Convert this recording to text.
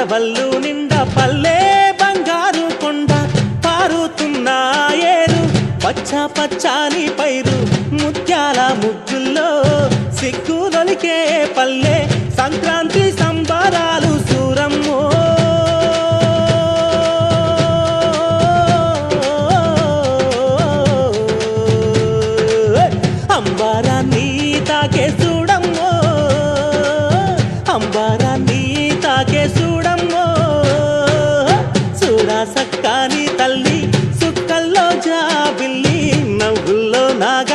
పల్లవల్లు నిండా పల్లె బంగారు కొండ పారుతున్న ఏరు పచ్చ పచ్చాని పైరు ముత్యాల ముగ్గుల్లో సిగ్గులొలికే పల్లె సంక్రాంతి సంబరాలు సూరమ్మో అంబారాన్ని తాకే చూడమ్మో అంబారాన్ని తాకే చూడమ్మో చూడా సక్కాని తల్లి సుక్కల్లో జాబిల్లి నవ్వుల్లో నాగ